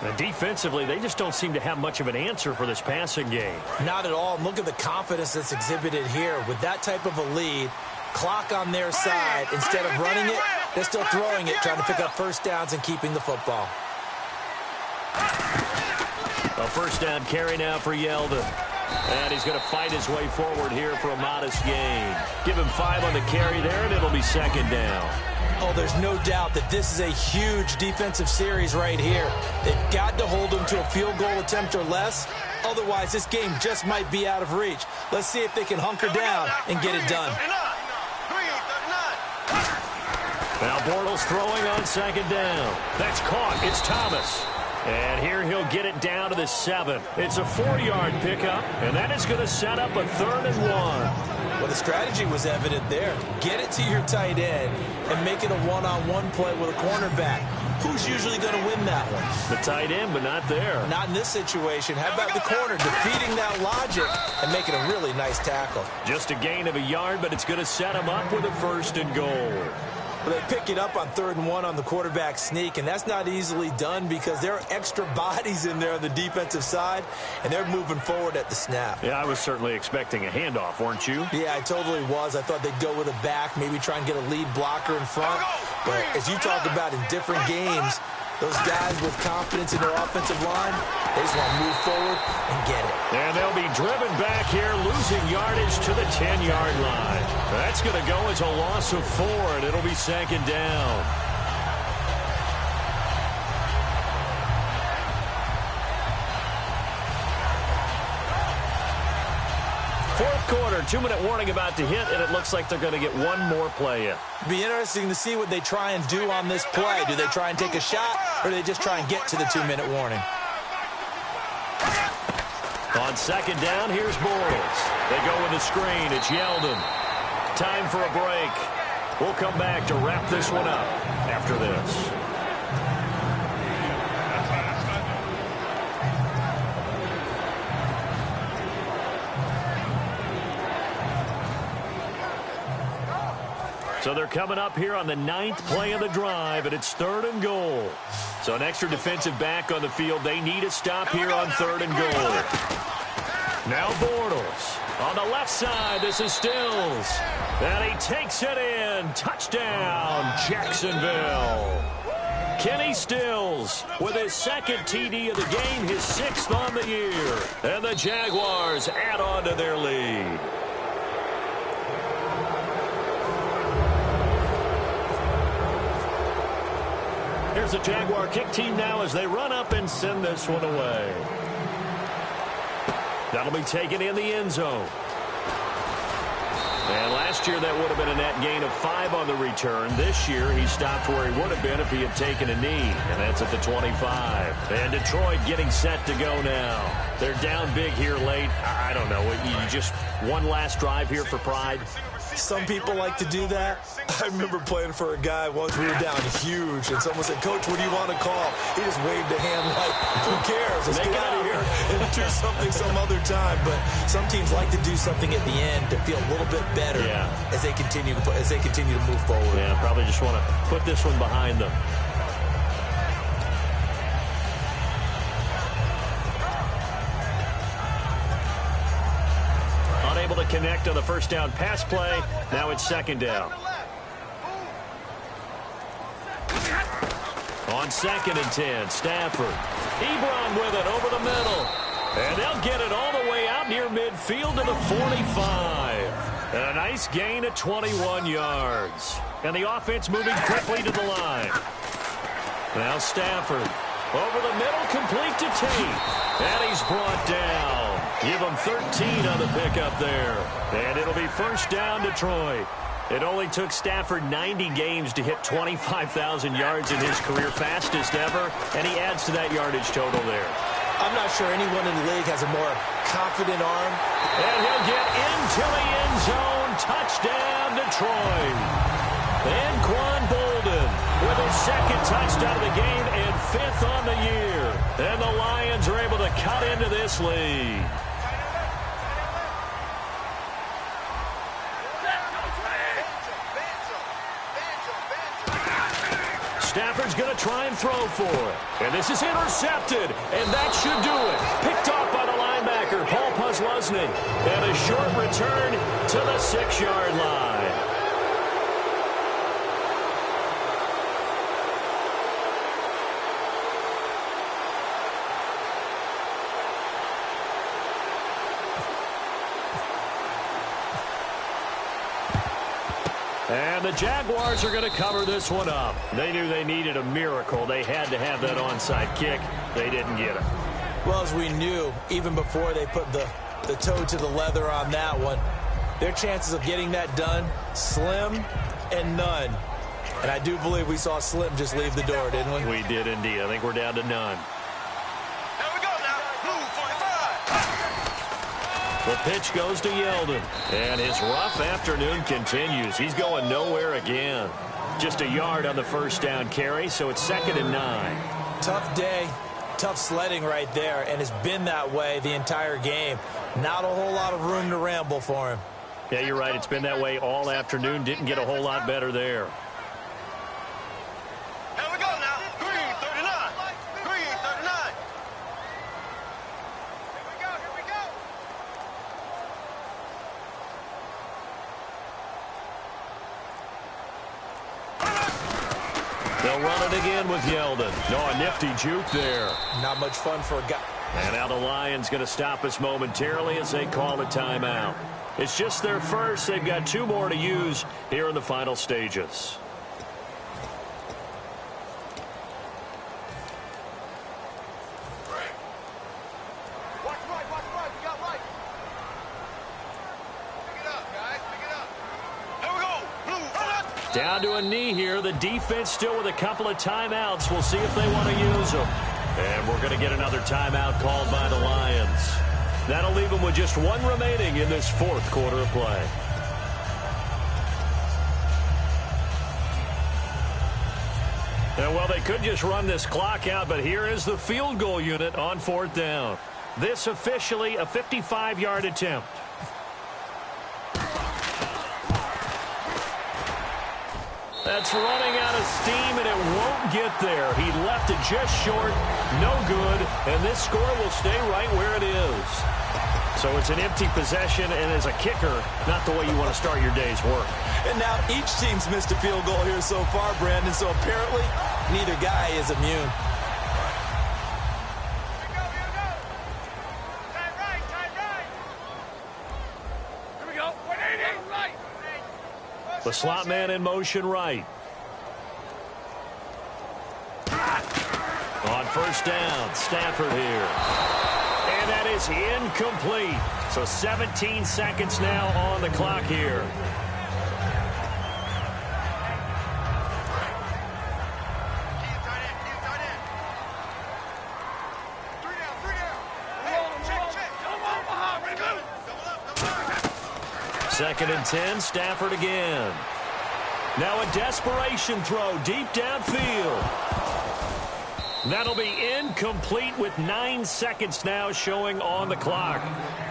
And defensively, they just don't seem to have much of an answer for this passing game. Not at all. And look at the confidence that's exhibited here. With that type of a lead, clock on their side, instead of running it, they're still throwing it, trying to pick up first downs and keeping the football. A first down carry now for Yeldon. And he's going to fight his way forward here for a modest gain. Give him 5 on the carry there, and it'll be second down. Oh, there's no doubt that this is a huge defensive series right here. They've got to hold them to a field goal attempt or less. Otherwise, this game just might be out of reach. Let's see if they can hunker down and get it done. Now Bortles throwing on second down. That's caught. It's Thomas. And here he'll get it down to the 7. It's a 4-yard pickup, and that is going to set up a 3rd and 1. Well, the strategy was evident there. Get it to your tight end and make it a one-on-one play with a cornerback. Who's usually going to win that one? The tight end, but not there. Not in this situation. How about the corner defeating that logic and making a really nice tackle? Just a gain of a yard, but it's going to set him up with a 1st and goal. They pick it up on 3rd and 1 on the quarterback sneak, and that's not easily done because there are extra bodies in there on the defensive side, and they're moving forward at the snap. Yeah, I was certainly expecting a handoff, weren't you? Yeah, I totally was. I thought they'd go with a back, maybe try and get a lead blocker in front. But as you talked about in different games, those guys with confidence in their offensive line, they just want to move forward and get it. And they'll be driven back here, losing yardage to the 10-yard line. That's going to go as a loss of 4, and it'll be second down. Fourth quarter, 2-minute warning about to hit, and it looks like they're going to get one more play in. It'll be interesting to see what they try and do on this play. Do they try and take a shot, or do they just try and get to the 2-minute warning? On second down, here's Bortles. They go with the screen. It's Yeldon. Time for a break. We'll come back to wrap this one up after this. So they're coming up here on the 9th play of the drive, and it's 3rd and goal. So an extra defensive back on the field. They need a stop here on 3rd and goal. Now Bortles. On the left side, this is Stills. And he takes it in. Touchdown, Jacksonville. Kenny Stills with his 2nd TD of the game, his 6th on the year. And the Jaguars add on to their lead. Here's the Jaguar kick team now as they run up and send this one away. That'll be taken in the end zone. And last year that would have been a net gain of 5 on the return. This year he stopped where he would have been if he had taken a knee. And that's at the 25. And Detroit getting set to go now. They're down big here late. I don't know. You just one last drive here for pride. Some people like to do that. I remember playing for a guy once. We were down huge, and someone said, "Coach, what do you want to call?" He just waved a hand like, "Who cares? Let's get out of here and do something some other time." But some teams like to do something at the end to feel a little bit better as they continue to move forward. Yeah, probably just want to put this one behind them. Able to connect on the first down pass play. Now it's second down. On 2nd and 10, Stafford. Ebron with it over the middle. And they'll get it all the way out near midfield to the 45. And a nice gain of 21 yards. And the offense moving quickly to the line. Now Stafford. Over the middle, complete to Tate. And he's brought down. Give him 13 on the pickup there. And it'll be first down, Detroit. It only took Stafford 90 games to hit 25,000 yards in his career, fastest ever, and he adds to that yardage total there. I'm not sure anyone in the league has a more confident arm. And he'll get into the end zone. Touchdown, Detroit. And Quan Bolden with his second touchdown of the game and fifth on the year. And the Lions are able to cut into this lead. Stafford's going to try and throw for it. And this is intercepted. And that should do it. Picked off by the linebacker, Paul Posluszny. And a short return to the 6-yard line. And the Jaguars are going to cover this one up. They knew they needed a miracle. They had to have that onside kick. They didn't get it. Well, as we knew, even before they put the toe to the leather on that one, their chances of getting that done, slim and none. And I do believe we saw Slim just leave the door, didn't we? We did indeed. I think we're down to none. The pitch goes to Yeldon, and his rough afternoon continues. He's going nowhere again. Just a yard on the first down carry, so it's 2nd and 9. Tough day, tough sledding right there, and it's been that way the entire game. Not a whole lot of room to ramble for him. Yeah, you're right. It's been that way all afternoon. Didn't get a whole lot better there. They'll run it again with Yeldon. No, a nifty juke there. Not much fun for a guy. And now the Lions going to stop us momentarily as they call a timeout. It's just their first. They've got 2 more to use here in the final stages. Down to a knee here. The defense still with a couple of timeouts. We'll see if they want to use them. And we're going to get another timeout called by the Lions. That'll leave them with just 1 remaining in this 4th quarter of play. And, well, they could just run this clock out, but here is the field goal unit on 4th down. This officially a 55-yard attempt. That's running out of steam, and it won't get there. He left it just short, no good, and this score will stay right where it is. So it's an empty possession, and as a kicker, not the way you want to start your day's work. And now each team's missed a field goal here so far, Brandon, so apparently neither guy is immune. The slot man in motion right. On first down, Stafford here. And that is incomplete. So 17 seconds now on the clock here. Second and 10, Stafford again. Now a desperation throw deep downfield. That'll be incomplete with 9 seconds now showing on the clock.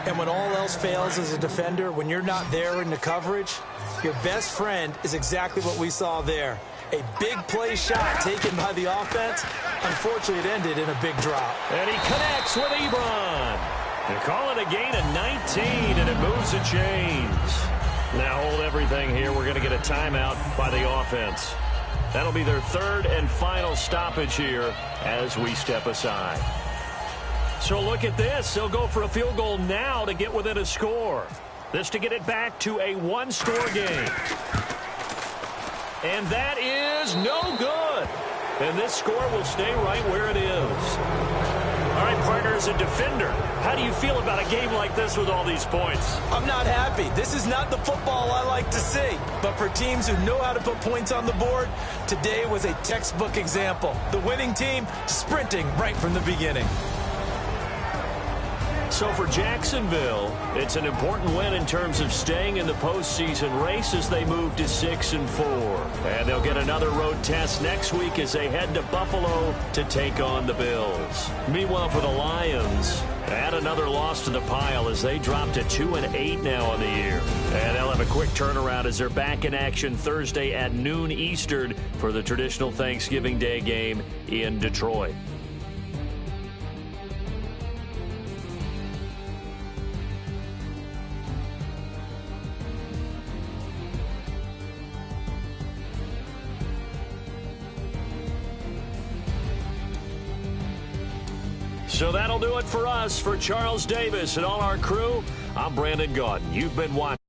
And when all else fails as a defender, when you're not there in the coverage, your best friend is exactly what we saw there. A big play shot taken by the offense. Unfortunately, it ended in a big drop. And he connects with Ebron. They call it a gain of 19, and it moves the chains. Now hold everything here. We're going to get a timeout by the offense. That'll be their 3rd and final stoppage here as we step aside. So look at this. They'll go for a field goal now to get within a score. This to get it back to a 1-score game. And that is no good. And this score will stay right where it is. All right, partner, as a defender, how do you feel about a game like this with all these points? I'm not happy. This is not the football I like to see. But for teams who know how to put points on the board, today was a textbook example. The winning team sprinting right from the beginning. So for Jacksonville, it's an important win in terms of staying in the postseason race as they move to 6-4. And they'll get another road test next week as they head to Buffalo to take on the Bills. Meanwhile, for the Lions, add another loss to the pile as they drop to 2-8 now on the year. And they'll have a quick turnaround as they're back in action Thursday at noon Eastern for the traditional Thanksgiving Day game in Detroit. So that'll do it for us. For Charles Davis and all our crew, I'm Brandon Gaudin. You've been watching.